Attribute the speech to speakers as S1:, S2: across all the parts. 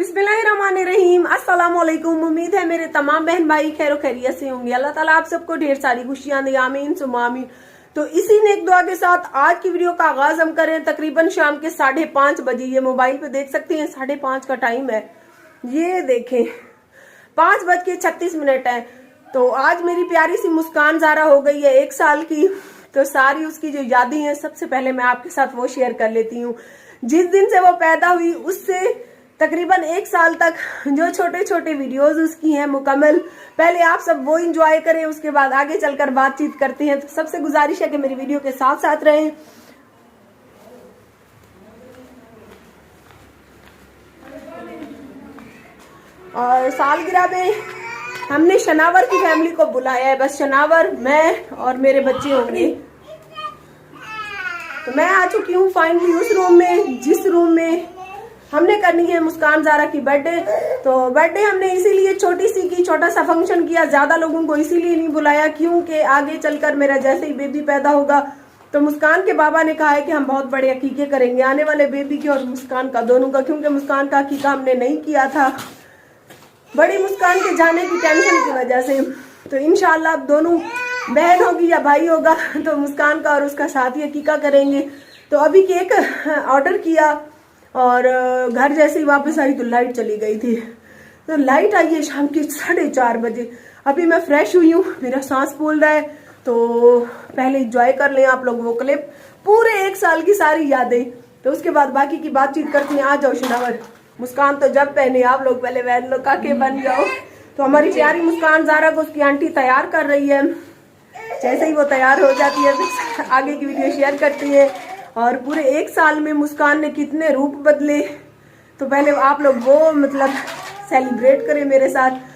S1: बिस्मिल्लाहिर्रहमानिर्रहीम। अस्सलाम वालेकुम। उम्मीद है मेरे तमाम बहन भाई खैर खैरियत से होंगे। अल्लाह ताला आप सबको ढेर सारी खुशियां दे, आमीन सुम्मा आमीन। तो इसी नेक दुआ के साथ आज की वीडियो का आगाज हम करें तकरीबन शाम के 5:30 बजे। ये मोबाइल पे देख सकते हैं 5:30 का टाइम है। ये देखें 5:36 है। तो आज मेरी प्यारी सी मुस्कान ज़ारा हो गई है 1 साल की। तो सारी उसकी जो यादें हैं सबसे पहले मैं आपके साथ वो शेयर कर लेती हूँ। जिस दिन से वो पैदा हुई उससे तकरीबन 1 साल तक जो छोटे छोटे वीडियोस उसकी हैं मुकम्मल, पहले आप सब वो एंजॉय करें, उसके बाद आगे चलकर बातचीत करते हैं। तो सबसे गुजारिश है कि मेरी वीडियो के साथ साथ रहें। और सालगिरह में हमने शनावर की फैमिली को बुलाया है, बस शनावर, मैं और मेरे बच्चे होंगे। तो मैं आ चुकी हूँ फाइनली उस रूम में जिस रूम में हमने करनी है मुस्कान ज़ारा की बर्थडे। तो बर्थडे हमने इसीलिए छोटी सी की, छोटा सा फंक्शन किया, ज्यादा लोगों को इसीलिए नहीं बुलाया क्योंकि आगे चलकर मेरा जैसे ही बेबी पैदा होगा तो मुस्कान के बाबा ने कहा है कि हम बहुत बड़े अकीके करेंगे आने वाले बेबी के और मुस्कान का दोनों का, क्योंकि मुस्कान का अकीका हमने नहीं किया था बड़ी मुस्कान के जाने की टेंशन की वजह से। तो इंशाल्लाह अब दोनों बहन होगी या भाई होगा तो मुस्कान का और उसका साथ ही अकीका करेंगे। तो अभी केक ऑर्डर किया और घर जैसे ही वापस आई तो लाइट चली गई थी। तो लाइट आई है शाम के 4:30 बजे। अभी मैं फ्रेश हुई हूँ, मेरा सांस फूल रहा है। तो पहले एंजॉय कर लें आप लोग वो क्लिप, पूरे 1 साल की सारी यादें। तो उसके बाद बाकी की बातचीत करते हैं। आ जाओ शनावर। मुस्कान तो जब पहने, आप लोग पहले बहन लोग काके बन जाओ। तो हमारी प्यारी मुस्कान ज़ारा को उसकी आंटी तैयार कर रही है। जैसे ही वो तैयार हो जाती है तो आगे की वीडियो शेयर करती है। और पूरे 1 साल में मुस्कान ने कितने रूप बदले, तो पहले आप लोग वो मतलब सेलिब्रेट करें मेरे साथ।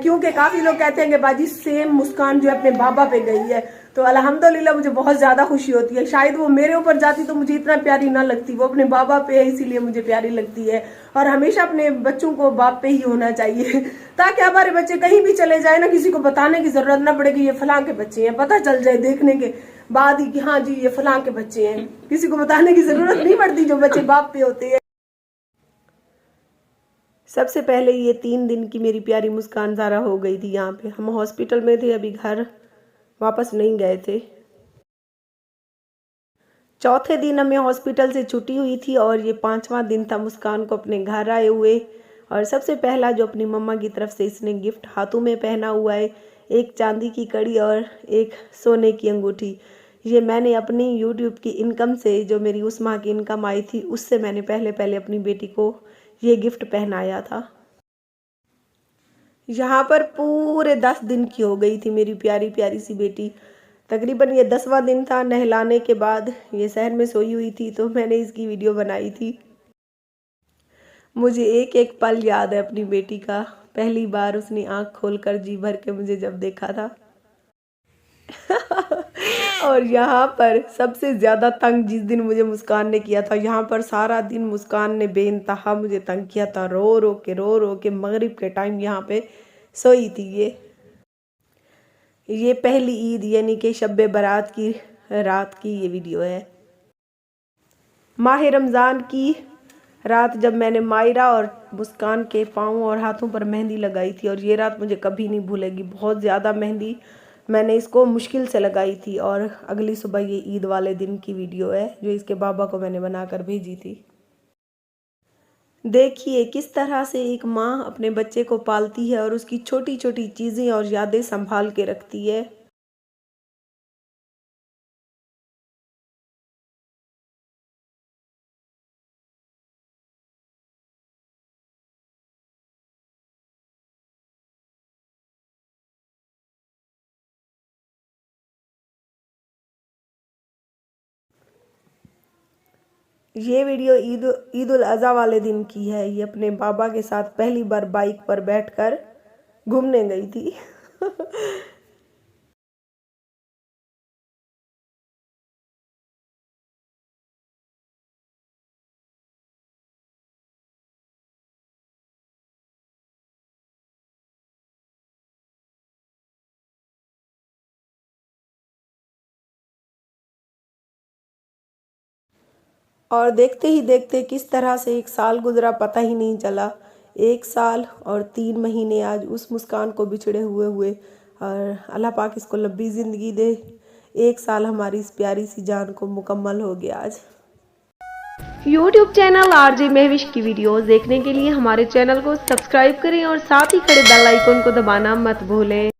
S1: क्योंकि काफ़ी लोग कहते हैं कि बाजी सेम मुस्कान जो है अपने बाबा पे गई है। तो अल्हम्दुलिल्लाह मुझे बहुत ज़्यादा खुशी होती है। शायद वो मेरे ऊपर जाती तो मुझे इतना प्यारी ना लगती, वो अपने बाबा पे है इसीलिए मुझे प्यारी लगती है। और हमेशा अपने बच्चों को बाप पे ही होना चाहिए ताकि हमारे बच्चे कहीं भी चले जाए ना, किसी को बताने की जरूरत ना पड़े कि ये फलां के बच्चे हैं, पता चल जाए देखने के बाद ही कि हाँ जी ये फलां के बच्चे हैं। किसी को बताने की जरूरत नहीं पड़ती जो बच्चे बाप पे होते हैं। सबसे पहले ये 3 दिन की मेरी प्यारी मुस्कान ज़ारा हो गई थी। यहाँ पे हम हॉस्पिटल में थे, अभी घर वापस नहीं गए थे। चौथे दिन हमें हॉस्पिटल से छुट्टी हुई थी और ये 5वां दिन था मुस्कान को अपने घर आए हुए। और सबसे पहला जो अपनी मम्मा की तरफ से इसने गिफ्ट हाथों में पहना हुआ है, एक चांदी की कड़ी और एक सोने की अंगूठी। ये मैंने अपनी यूट्यूब की इनकम से, जो मेरी उस माह की इनकम आई थी उससे मैंने पहले अपनी बेटी को ये गिफ्ट पहनाया था। यहाँ पर पूरे 10 दिन की हो गई थी मेरी प्यारी प्यारी सी बेटी। तकरीबन ये 10वां दिन था। नहलाने के बाद ये सहर में सोई हुई थी तो मैंने इसकी वीडियो बनाई थी। मुझे एक एक पल याद है अपनी बेटी का। पहली बार उसने आंख खोलकर जी भर के मुझे जब देखा था और यहाँ पर सबसे ज़्यादा तंग जिस दिन मुझे मुस्कान ने किया था, यहाँ पर सारा दिन मुस्कान ने बेइंतहा मुझे तंग किया था। रो रो के मगरिब के टाइम यहाँ पे सोई थी ये पहली ईद यानी कि शब्बे बारात की रात की ये वीडियो है। माह रमज़ान की रात जब मैंने मायरा और मुस्कान के पाँव और हाथों पर मेहंदी लगाई थी, और ये रात मुझे कभी नहीं भूलेगी। बहुत ज़्यादा मेहंदी मैंने इसको मुश्किल से लगाई थी। और अगली सुबह ये ईद वाले दिन की वीडियो है जो इसके बाबा को मैंने बनाकर भेजी थी। देखिए किस तरह से एक माँ अपने बच्चे को पालती है और उसकी छोटी छोटी चीज़ें और यादें संभाल के रखती है। ये वीडियो ईद उल अज़हा वाले दिन की है। ये अपने बाबा के साथ पहली बार बाइक पर बैठकर घूमने गई थी और देखते ही देखते किस तरह से 1 साल गुजरा पता ही नहीं चला। 1 साल और 3 महीने आज उस मुस्कान को बिछड़े हुए और अल्लाह पाक इसको लंबी ज़िंदगी दे। 1 साल हमारी इस प्यारी सी जान को मुकम्मल हो गया आज।
S2: YouTube चैनल आरजे महविश की वीडियोस देखने के लिए हमारे चैनल को सब्सक्राइब करें और साथ ही खड़े बेल आइकन को दबाना मत भूलें।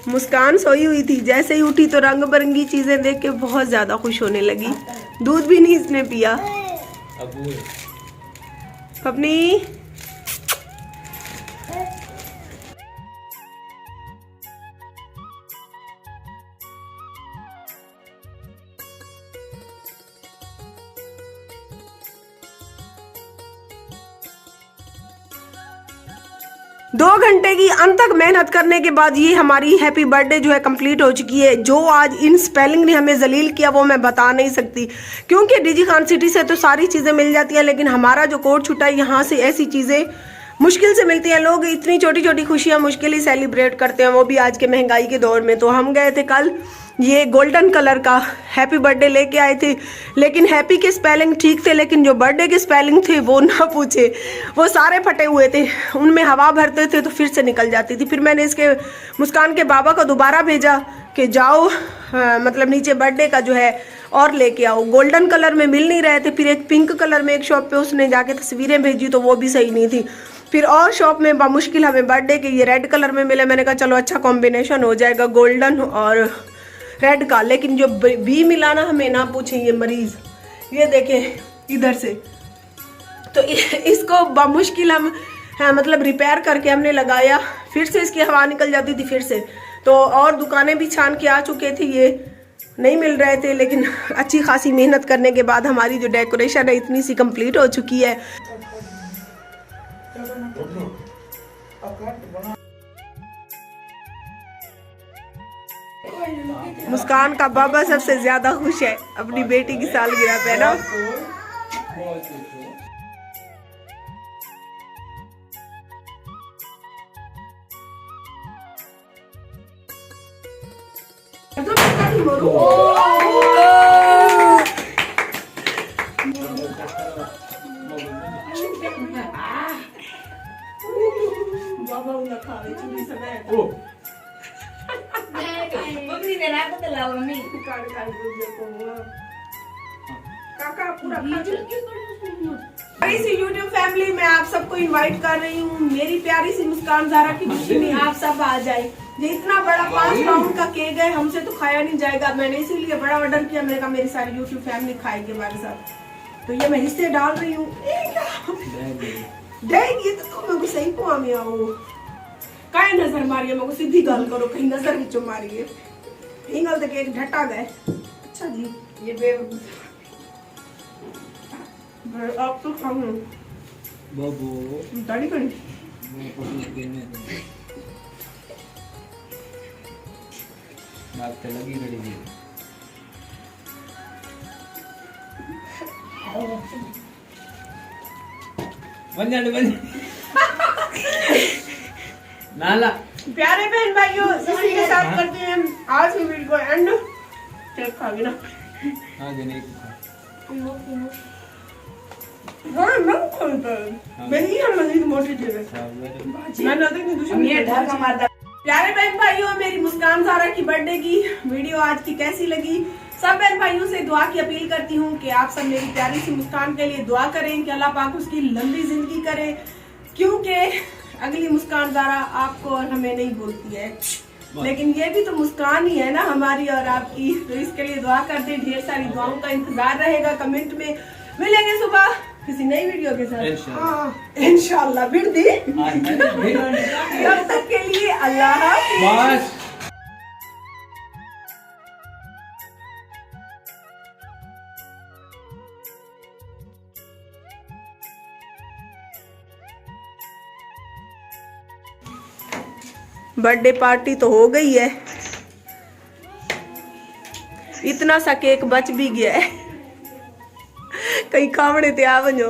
S1: मुस्कान सोई हुई थी, जैसे ही उठी तो रंग बिरंगी चीजें देख के बहुत ज्यादा खुश होने लगी। दूध भी नहीं इसने पिया। अपनी 2 घंटे की अनथक मेहनत करने के बाद ये हमारी हैप्पी बर्थडे जो है कंप्लीट हो चुकी है। जो आज इन स्पेलिंग ने हमें जलील किया वो मैं बता नहीं सकती, क्योंकि डिजी खान सिटी से तो सारी चीज़ें मिल जाती हैं, लेकिन हमारा जो कोट छुट्टा है यहाँ से ऐसी चीज़ें मुश्किल से मिलती हैं। लोग इतनी छोटी छोटी खुशियाँ मुश्किल ही सेलिब्रेट करते हैं, वो भी आज के महंगाई के दौर में। तो हम गए थे कल ये गोल्डन कलर का हैप्पी बर्थडे लेके आए थे, लेकिन हैप्पी के स्पेलिंग ठीक थे, लेकिन जो बर्थडे के स्पेलिंग थे वो ना पूछे, वो सारे फटे हुए थे। उनमें हवा भरते थे तो फिर से निकल जाती थी। फिर मैंने इसके मुस्कान के बाबा को दोबारा भेजा कि जाओ मतलब नीचे बर्थडे का जो है और लेके आओ। गोल्डन कलर में मिल नहीं रहे थे। फिर एक पिंक कलर में एक शॉप पे उसने जाके तस्वीरें भेजी तो वो भी सही नहीं थी। फिर और शॉप में बामुश्किल हमें बर्थडे के ये रेड कलर में मिले। मैंने कहा चलो अच्छा कॉम्बिनेशन हो जाएगा गोल्डन और रेड का, लेकिन जो बी मिला ना हमें ना पूछे ये मरीज, ये देखें इधर से। तो इसको बामुश्किल हम मतलब रिपेयर करके हमने लगाया, फिर से इसकी हवा निकल जाती थी फिर से। तो और दुकानें भी छान के आ चुके थे, ये नहीं मिल रहे थे, लेकिन अच्छी खासी मेहनत करने के बाद हमारी जो डेकोरेशन है इतनी सी कंप्लीट हो चुकी है। मुस्कान का बाबा सबसे ज्यादा खुश है अपनी बेटी की सालगिरह पे ना। यूट्यूब फैमिली में आप सबको इनवाइट कर रही हूँ। मेरी प्यारी सी मुस्कान ज़ारा की खुशी में आप सब आ जाए। ये इतना बड़ा 5 पाउंड का केक है, हमसे तो खाया नहीं जाएगा। मैंने इसीलिए बड़ा ऑर्डर किया, मैंने कहा मेरी सारी यूट्यूब फैमिली खाएगी हमारे साथ। तो ये मैं हिस्से डाल रही हूँ। देगी तो मेरे को सही कुआ में आओ काय नजर मारिए, मेरे को सीधी गल करो, कहीं नजर बिचो मारिए। इंगल तक एक ढटा गए। अच्छा जी ये आप तो खाऊं बाबू दाढ़ी करी
S3: बात तो लगी रही है। बन नाला
S1: प्यारे बहन भाइयों, इसी के साथ करते हैं आज की वीडियो को एंड। केक खा ना
S3: आगे नहीं
S1: हाँ मैं खोलता हूँ मेरी हम मजीद मोटी थे मैं ना देखने दुश्मन ये ढाका मारता। प्यारे बहन भाइयों, मेरी मुस्कान ज़ारा की बर्थडे की वीडियो आज की कैसी लगी? सब बहन भाइयों से दुआ की अपील करती हूँ कि आप सब मेरी प्यारी सी मुस्कान के लिए दुआ करें कि अल्लाह पाक उसकी लंबी जिंदगी करे, क्योंकि अगली मुस्कान ज़ारा आपको और हमें नहीं बोलती है, लेकिन ये भी तो मुस्कान ही है ना हमारी और आपकी। तो इसके लिए दुआ करते, ढेर सारी दुआओं का इंतजार रहेगा। कमेंट में मिलेंगे सुबह किसी नई वीडियो के साथ इंशाल्लाह। भिड़ दी तब तक के लिए अल्लाह हाफ़िज़। बर्थडे पार्टी तो हो गई है, इतना सा केक बच भी गया है, कहीं खावड़े ते आ वञो।